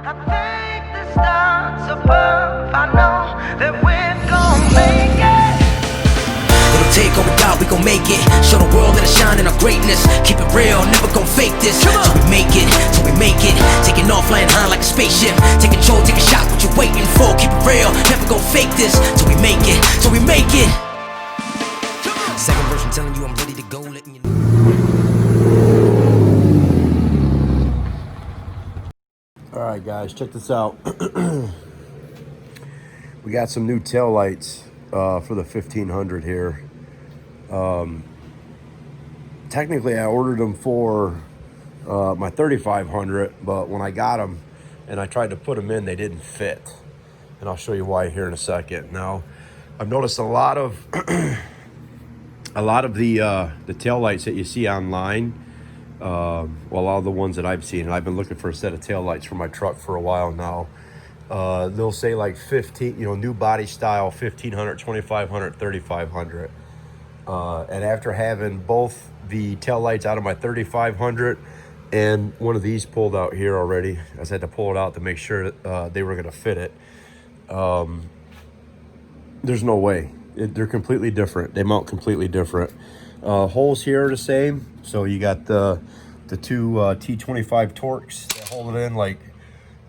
I thank the stars above. I know that we're gonna make it. It'll take all we got, we gon' make it. Show the world that I shine in our greatness. Keep it real, never gon' fake this. Till we make it, till we make it. Taking off, flying high like a spaceship. Take control, take a shot, what you waiting for? Keep it real, never gon' fake this. Till we make it, till we make it. Second verse, I'm telling you I'm ready to go, letting you know. Alright guys, check this out. We got some new tail lights for the 1500 here. Technically I ordered them for my 3500, but when I got them and I tried to put them in, they didn't fit. And I'll show you why here in a second. Now, I've noticed a lot of the tail lights that you see online, well, a lot of the ones that I've seen, and I've been looking for a set of tail lights for my truck for a while now. They'll say like 15, new body style, 1500, 2500, 3500. And after having both the tail lights out of my 3500 and one of these pulled out here already, I just had to pull it out to make sure they were going to fit it. There's no way. They're completely different. They mount completely different. Holes here are the same. So you got the two T25 Torques that hold it in like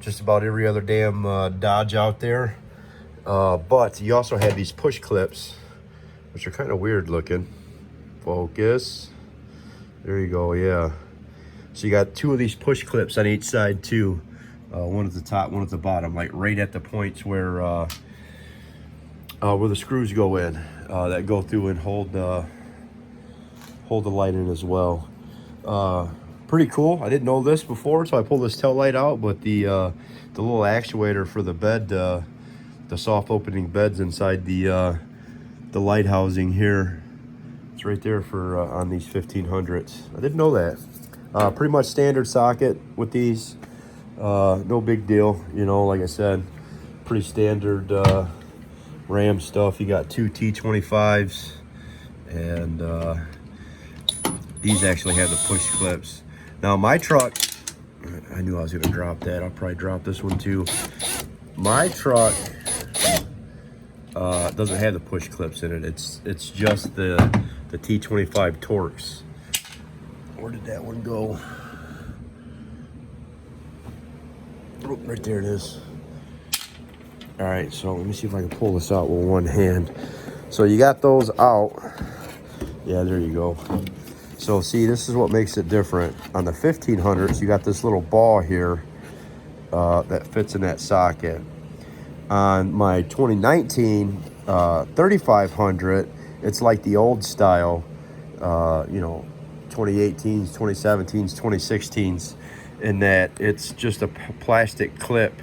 just about every other damn Dodge out there. But you also have these push clips, which are kind of weird looking. Focus. There you go, yeah. So you got two of these push clips on each side too. One at the top, one at the bottom, like right at the points where the screws go in, that go through and hold the light in as well. Pretty cool. I didn't know this before, so I pulled this tail light out, but the little actuator for the bed, the soft opening beds inside the light housing here, it's right there for on these 1500s. I didn't know that. Pretty much standard socket with these. No big deal, like I said, pretty standard Ram stuff. You got two T25s, and these actually have the push clips. Now my truck, I knew I was gonna drop that. I'll probably drop this one too. My truck doesn't have the push clips in it. It's just the T25 Torques. Where did that one go? Oh, right there it is. All right, so let me see if I can pull this out with one hand. So you got those out. Yeah, there you go. So see, this is what makes it different. On the 1500s, you got this little ball here that fits in that socket. On my 2019 3500, it's like the old style, 2018s, 2017s, 2016s, in that it's just a plastic clip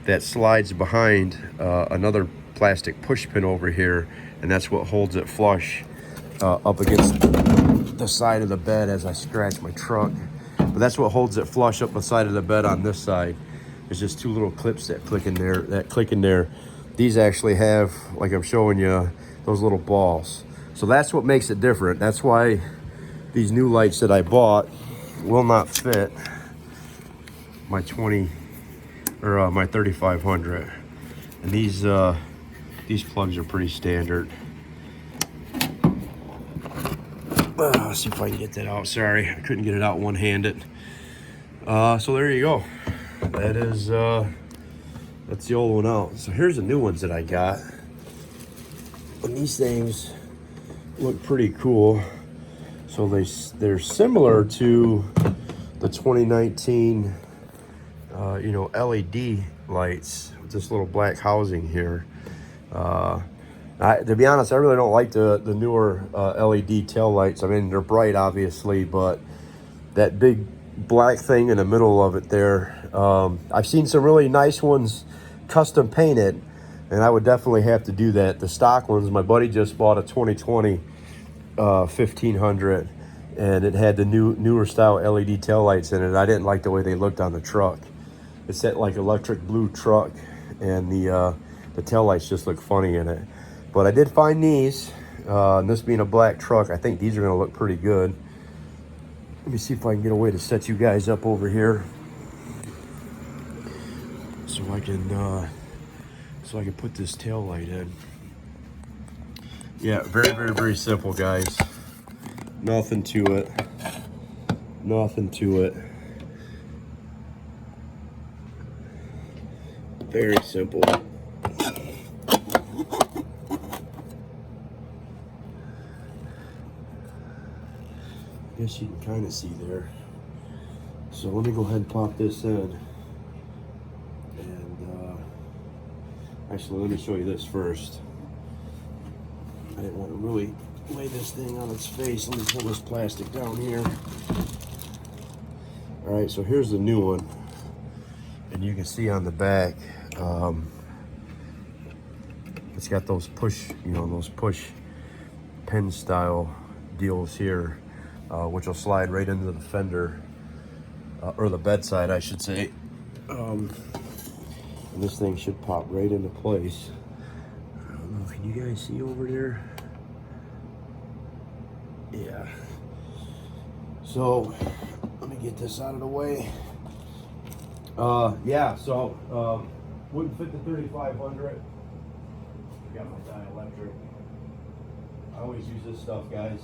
that slides behind another plastic push pin over here, and that's what holds it flush up against the side of the bed as I scratch my truck. But that's what holds it flush up the side of the bed on this side. There's just two little clips that click in there. These actually have, like I'm showing you, those little balls. So that's what makes it different. That's why these new lights that I bought will not fit my my 3500. And these plugs are pretty standard. Let's see if I can get that out. Sorry, I couldn't get it out one-handed. So there you go. That is that's the old one out. So here's the new ones that I got. And these things look pretty cool. So they're similar to the 2019 LED lights with this little black housing here. To be honest, I really don't like the newer LED tail lights. I mean, they're bright, obviously, but that big black thing in the middle of it there, I've seen some really nice ones custom painted, and I would definitely have to do that. The stock ones, my buddy just bought a 2020 1500, and it had the newer style LED tail lights in it. I didn't like the way they looked on the truck. It's that like electric blue truck, and the tail lights just look funny in it. But I did find these, and this being a black truck, I think these are gonna look pretty good. Let me see if I can get a way to set you guys up over here. so I can put this tail light in. Yeah, very simple, guys. Nothing to it. Nothing to it. Very simple. Guess you can kind of see there. So let me go ahead and pop this in. And actually, let me show you this first. I didn't want to really lay this thing on its face. Let me pull this plastic down here. All right, so here's the new one. And you can see on the back, it's got those push, those push pin style deals here, which will slide right into the fender, or the bedside, I should say. And this thing should pop right into place. I don't know, can you guys see over there? Yeah. So let me get this out of the way. Yeah, so wouldn't fit the 3500. Got my dielectric. I always use this stuff, guys.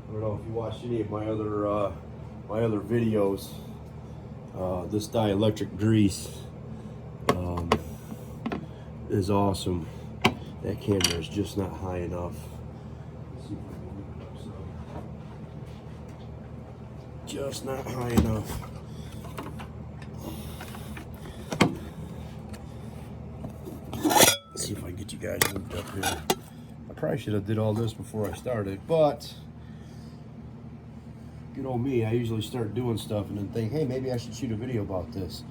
I don't know if you watched any of my other videos. This dielectric grease is awesome. That camera is just not high enough. Let's see if I can move it up some. Just not high enough. Let's see if I can get you guys moved up here. I probably should have did all this before I started, but good old me, I usually start doing stuff and then think, hey, maybe I should shoot a video about this.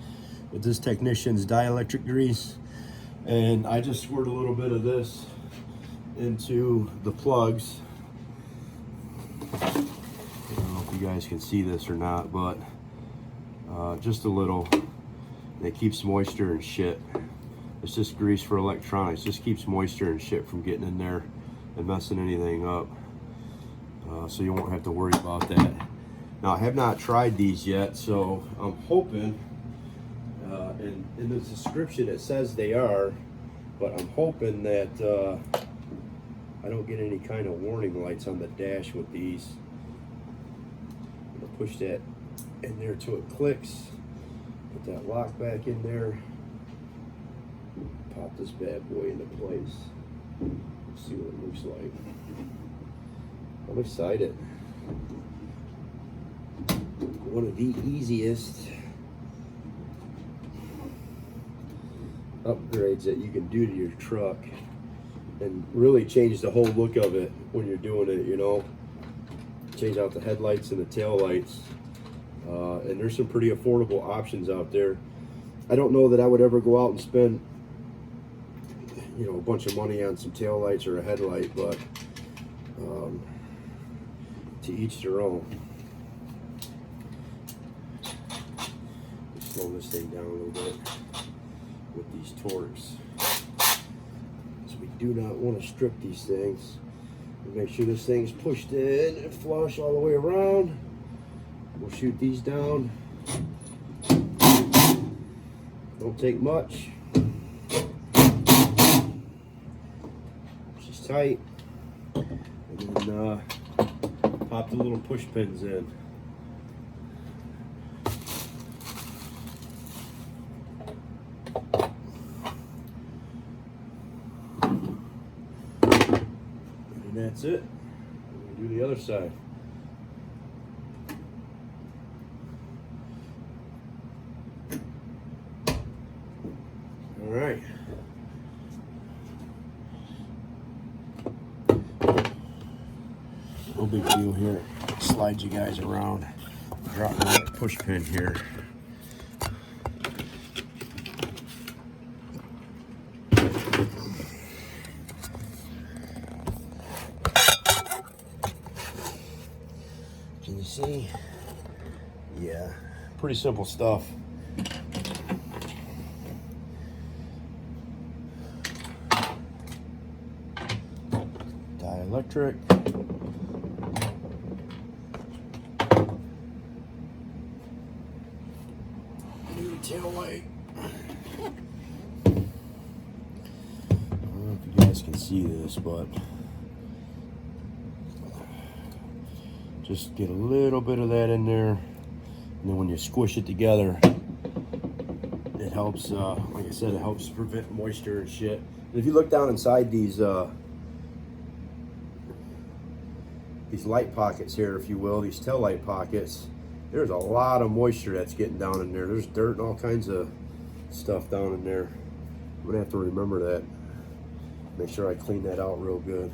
With this technician's dielectric grease, and I just squirt a little bit of this into the plugs. I don't know if you guys can see this or not, but just a little. It keeps moisture and shit. It's just grease for electronics. Just keeps moisture and shit from getting in there and messing anything up. So you won't have to worry about that. Now, I have not tried these yet, so I'm hoping, and in the description it says they are, but I'm hoping that I don't get any kind of warning lights on the dash with these. I'm gonna push that in there till it clicks. Put that lock back in there. Pop this bad boy into place. Let's see what it looks like. I'm excited. One of the easiest upgrades that you can do to your truck, and really change the whole look of it when you're doing it, change out the headlights and the tail lights. And there's some pretty affordable options out there. I don't know that I would ever go out and spend a bunch of money on some tail lights or a headlight, but to each their own. Slow this thing down a little bit with these torques. So we do not want to strip these things. Make sure this thing's pushed in and flush all the way around. We'll shoot these down. Don't take much. Just tight. And then pop the little push pins in. And that's it. We'll do the other side. All right. No big deal here. Slide you guys around. Drop my push pin here. Can you see? Yeah, pretty simple stuff. Dielectric. New tail light. don't know if you guys can see this, but just get a little bit of that in there, and then when you squish it together, it helps, like I said, it helps prevent moisture and shit. And if you look down inside these light pockets here, if you will, these tail light pockets, there's a lot of moisture that's getting down in there. There's dirt and all kinds of stuff down in there. I'm gonna have to remember that. Make sure I clean that out real good.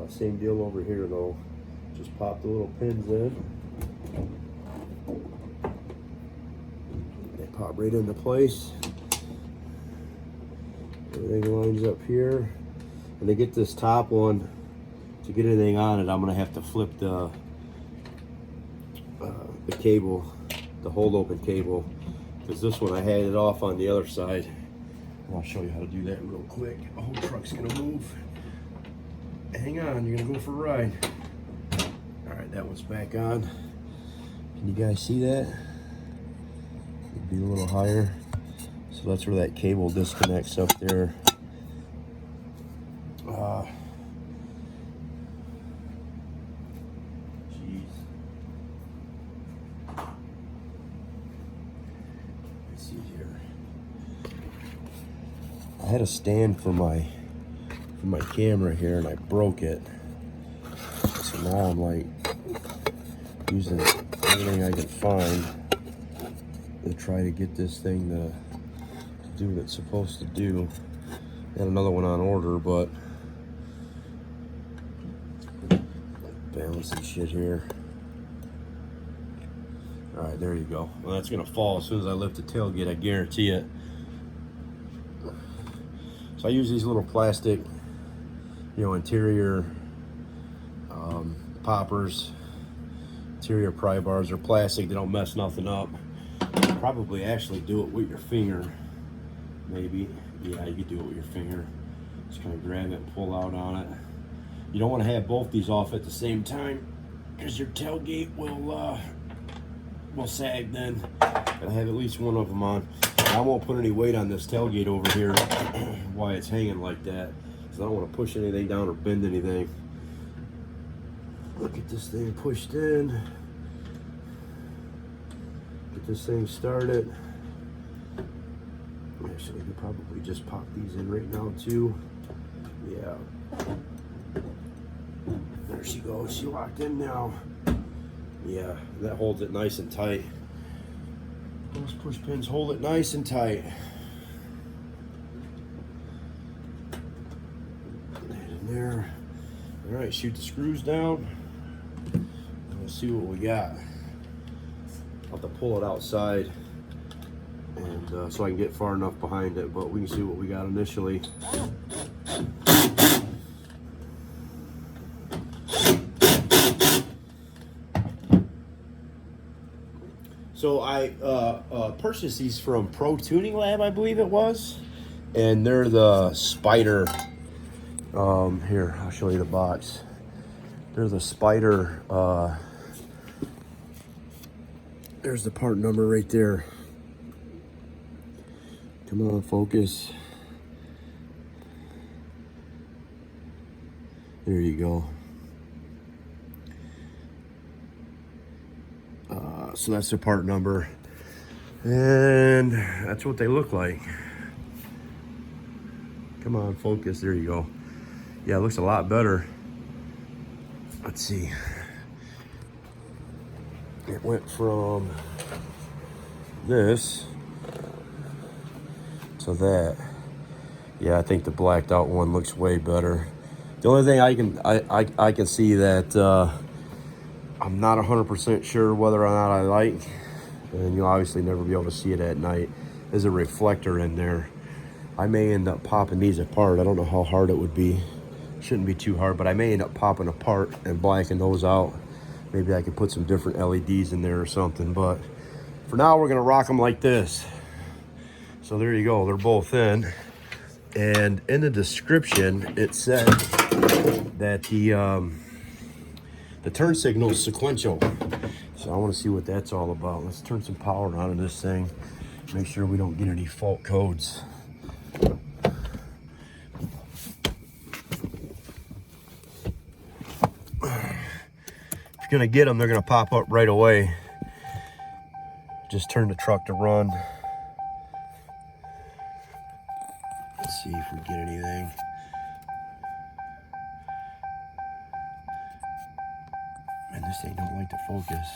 Same deal over here though. Just pop the little pins in. They pop right into place. Everything lines up here. And to get this top one, to get anything on it, I'm gonna have to flip the cable, the hold open cable, because this one I had it off on the other side. And I'll show you how to do that real quick. The whole truck's gonna move. Hang on, you're gonna go for a ride. All right, that one's back on. Can you guys see that? It'd be a little higher. So that's where that cable disconnects up there. I had a stand for my camera here and I broke it. So now I'm like using everything I can find to try to get this thing to do what it's supposed to do. Got another one on order, but balancing shit here. All right, there you go. Well, that's gonna fall as soon as I lift the tailgate, I guarantee it. So I use these little plastic, interior poppers, interior pry bars. They're plastic, they don't mess nothing up. Probably actually do it with your finger, maybe. Yeah, you could do it with your finger. Just kind of grab it and pull out on it. You don't want to have both these off at the same time, because your tailgate will sag then. Gotta have at least one of them on. I won't put any weight on this tailgate over here while it's hanging like that, because I don't want to push anything down or bend anything. Look at this thing pushed in. Get this thing started. Actually, we could probably just pop these in right now too. Yeah. There she goes. She locked in now. Yeah, that holds it nice and tight. Those push pins hold it nice and tight. Put that in there. All right, shoot the screws down. Let's see what we got. I'll have to pull it outside, and so I can get far enough behind it, but we can see what we got initially. So I purchased these from Pro Tuning Lab, I believe it was, and they're the Spider. Here, I'll show you the box. They're the Spider. There's the part number right there. Come on, focus. There you go. So that's the part number, and that's what they look like. Come on, focus. There you go. Yeah, it looks a lot better. Let's see. It went from this to that. Yeah, I think the blacked out one looks way better. The only thing I can see that I'm not 100% sure whether or not I like, and you'll obviously never be able to see it at night, is a reflector in there. I may end up popping these apart. I don't know how hard it would be. Shouldn't be too hard, but I may end up popping apart and blacking those out. Maybe I could put some different LEDs in there or something, but for now we're gonna rock them like this. So there you go, they're both in. And in the description, it said that the turn signal is sequential. So I want to see what that's all about. Let's turn some power on in this thing. Make sure we don't get any fault codes. If you're gonna get them, they're gonna pop up right away. Just turn the truck to run. Let's see if we get anything. Man, this thing don't like to focus.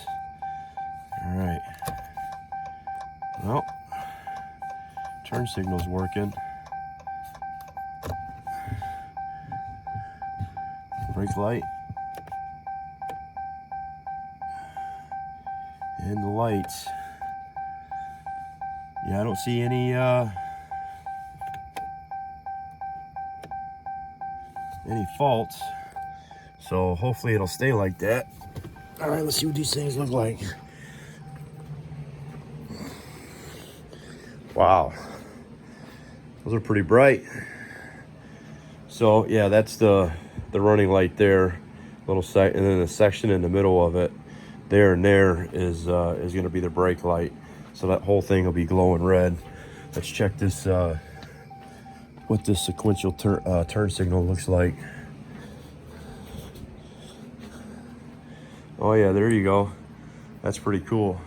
All right. Well, turn signal's working. Brake light. And the lights. Yeah, I don't see any faults. So hopefully it'll stay like that. All right, let's see what these things look like. Wow, those are pretty bright. So yeah, that's the running light there, little sec, and then the section in the middle of it, there and there is going to be the brake light. So that whole thing will be glowing red. Let's check this, what this sequential turn signal looks like. Oh yeah, there you go. That's pretty cool.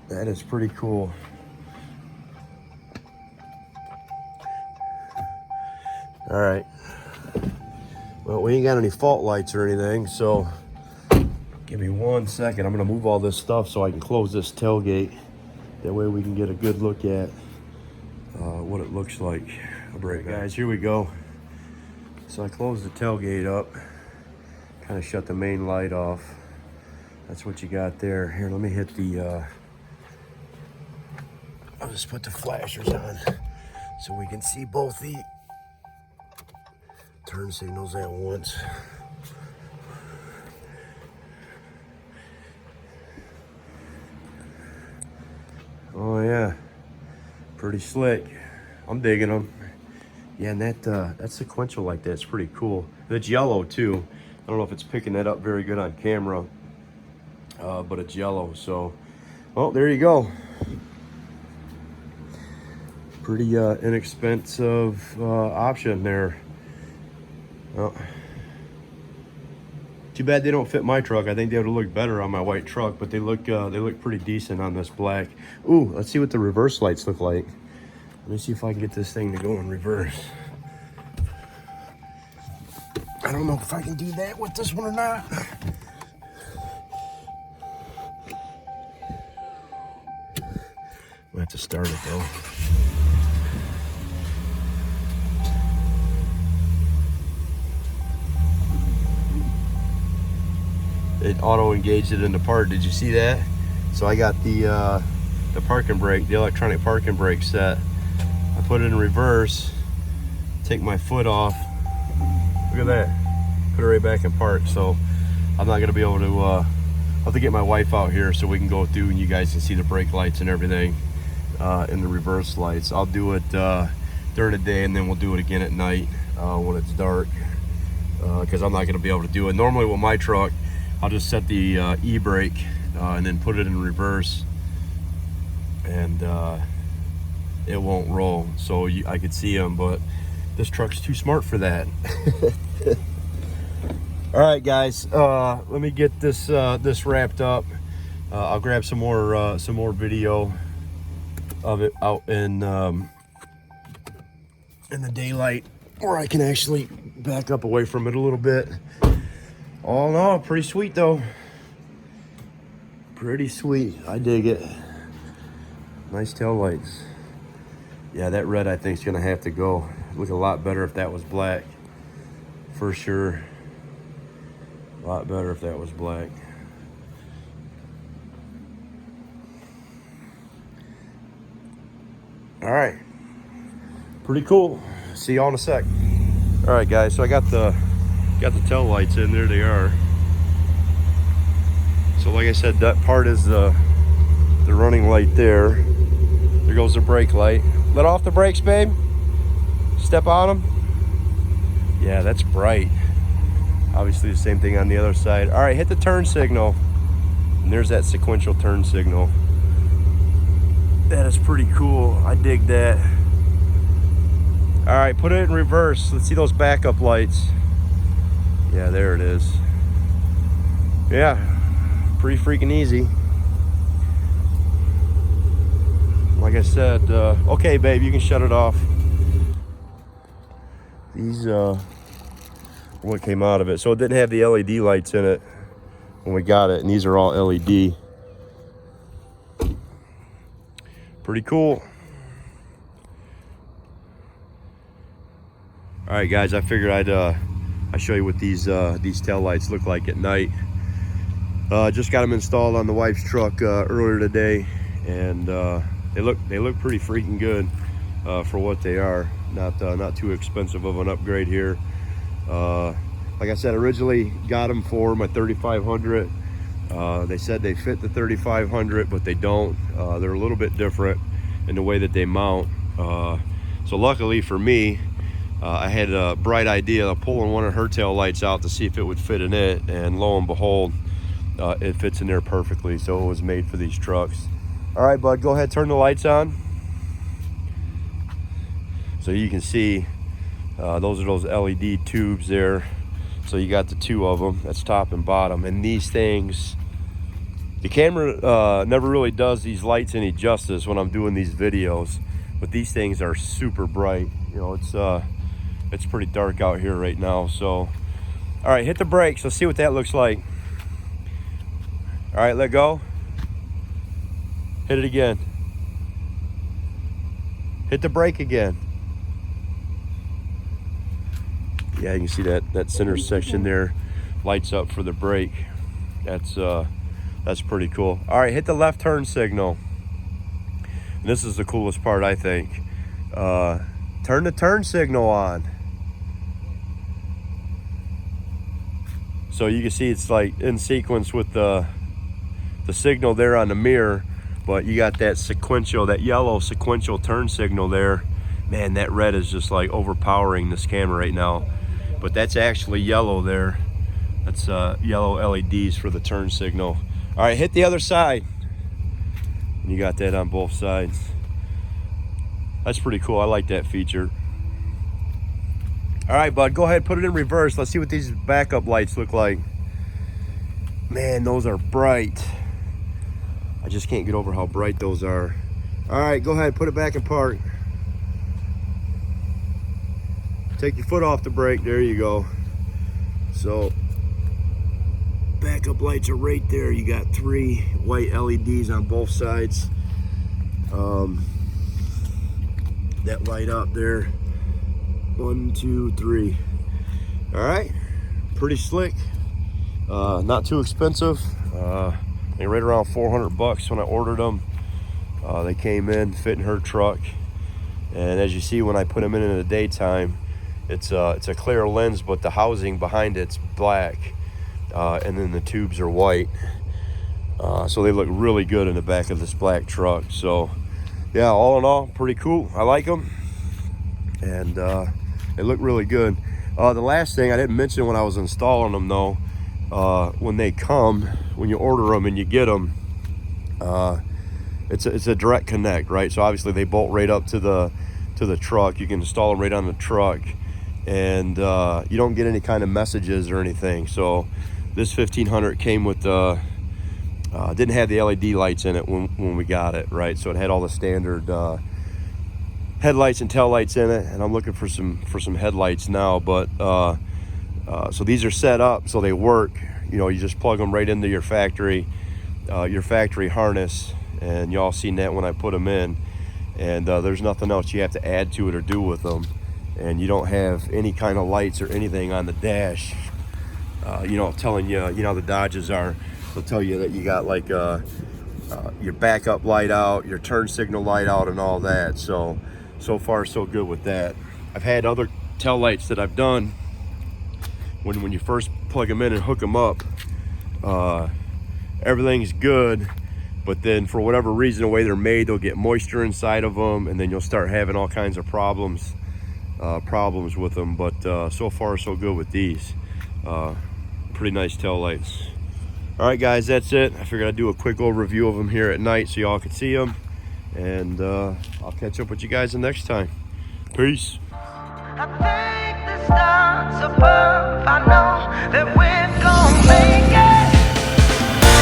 That is pretty cool. All right. Well, we ain't got any fault lights or anything, so give me 1 second. I'm gonna move all this stuff so I can close this tailgate. That way we can get a good look at what it looks like. All right, guys, here we go. So I closed the tailgate up, kind of shut the main light off. That's what you got there. Here, let me hit the, I'll just put the flashers on so we can see both the turn signals at once. Oh yeah, pretty slick. I'm digging them. Yeah, and that sequential like that's pretty cool. It's yellow too. I don't know if it's picking that up very good on camera, but it's yellow. So, well, there you go. Pretty inexpensive option there. Well, too bad they don't fit my truck. I think they would have looked better on my white truck, but they look pretty decent on this black. Ooh, let's see what the reverse lights look like. Let me see if I can get this thing to go in reverse. I don't know if I can do that with this one or not. We'll have to start it though. It auto engaged it into park. Did you see that? So I got the parking brake, the electronic parking brake set. I put it in reverse, take my foot off. Look at that. Put it right back in park. So I'm not gonna be able to, I'll have to get my wife out here so we can go through and you guys can see the brake lights and everything in the reverse lights. I'll do it during the day and then we'll do it again at night when it's dark because I'm not gonna be able to do it. Normally with my truck, I'll just set the e-brake and then put it in reverse and it won't roll. So I could see them, but this truck's too smart for that. All right, guys, let me get this this wrapped up. I'll grab some more video of it out in the daylight where I can actually back up away from it a little bit. All in all, pretty sweet though. Pretty sweet. I dig it. Nice tail lights. Yeah, that red I think is gonna have to go. Look a lot better if that was black. For sure. A lot better if that was black. All right. Pretty cool. See y'all in a sec. All right, guys. So I got the tail lights in. There they are. So like I said, that part is the running light there. There goes the brake light. Let off the brakes, babe. Step on them. Yeah, that's bright. Obviously the same thing on the other side. All right, hit the turn signal. And there's that sequential turn signal. That is pretty cool. I dig that. All right, put it in reverse. Let's see those backup lights. Yeah, there it is. Yeah, pretty freaking easy. Like I said, okay, babe, you can shut it off. These, what came out of it. So it didn't have the LED lights in it when we got it, and these are all LED. Pretty cool. All right, guys, I figured I'd show you what these tail lights look like at night. Just got them installed on the wife's truck earlier today, and they look pretty freaking good for what they are. Not too expensive of an upgrade here. Like I said, originally got them for my 3500. They said they fit the 3500, but they don't. They're a little bit different in the way that they mount. So luckily for me, I had a bright idea of pulling one of her tail lights out to see if it would fit in it, and lo and behold, it fits in there perfectly. So it was made for these trucks. All right, bud, go ahead, turn the lights on. So you can see those are those LED tubes there. So you got the two of them, that's top and bottom. And these things, the camera never really does these lights any justice when I'm doing these videos, but these things are super bright. You know, it's pretty dark out here right now. So, all right, hit the brakes. Let's see what that looks like. All right, let go. Hit it again. Hit the brake again. Yeah, you can see that center section there lights up for the brake. That's pretty cool. All right, hit the left turn signal. And this is the coolest part, I think. Turn the turn signal on. So you can see it's like in sequence with the signal there on the mirror, but you got that sequential, that yellow sequential turn signal there. Man, that red is just like overpowering this camera right now. But that's actually yellow there. That's yellow LEDs for the turn signal. All right, hit the other side. You got that on both sides. That's pretty cool. I like that feature. All right, bud, go ahead, put it in reverse. Let's see what these backup lights look like. Man, those are bright. I just can't get over how bright those are. All right, go ahead, put it back in park. Take your foot off the brake, there you go. So, backup lights are right there. You got 3 white LEDs on both sides. That light up there. 1, 2, 3. All right, pretty slick. Not too expensive. They right around 400 bucks when I ordered them. They came in, fit in her truck. And as you see, when I put them in the daytime, it's a clear lens, but the housing behind it's black. And then the tubes are white. So they look really good in the back of this black truck. So yeah, all in all, pretty cool. I like them. And they look really good. The last thing I didn't mention when I was installing them though, when they come, when you order them and you get them, it's a direct connect, right? So obviously they bolt right up to the truck. You can install them right on the truck, and you don't get any kind of messages or anything. So this 1500 came with didn't have the LED lights in it when we got it, right? So it had all the standard headlights and tail lights in it, and I'm looking for some headlights now. But so these are set up so they work. You know, you just plug them right into your factory harness, and y'all seen that when I put them in. And there's nothing else you have to add to it or do with them, and you don't have any kind of lights or anything on the dash. You know, telling you, you know, the Dodges are. They'll tell you that you got like your backup light out, your turn signal light out, and all that. So far so good with that. I've had other tail lights that I've done when you first plug them in and hook them up, everything's good, but then for whatever reason, the way they're made, they'll get moisture inside of them, and then you'll start having all kinds of problems with them. But so far so good with these. Pretty nice tail lights. All right, guys, that's it. I figured I'd do a quick overview of them here at night so y'all could see them. And I'll catch up with you guys the next time. Peace. I thank the stars above. I know that we're gonna make it.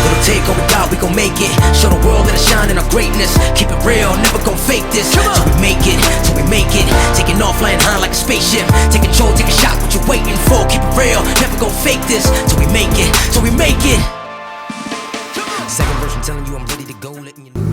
It'll take all we got, we gon' make it. Show the world that I shine in our greatness. Keep it real, never gon' fake this. Till we make it, till we make it. Taking off, flying high like a spaceship. Take control, take a shot, what you waiting for? Keep it real, never gon' fake this. Till we make it, till we make it. Second verse, I'm telling you I'm ready to go, letting you know.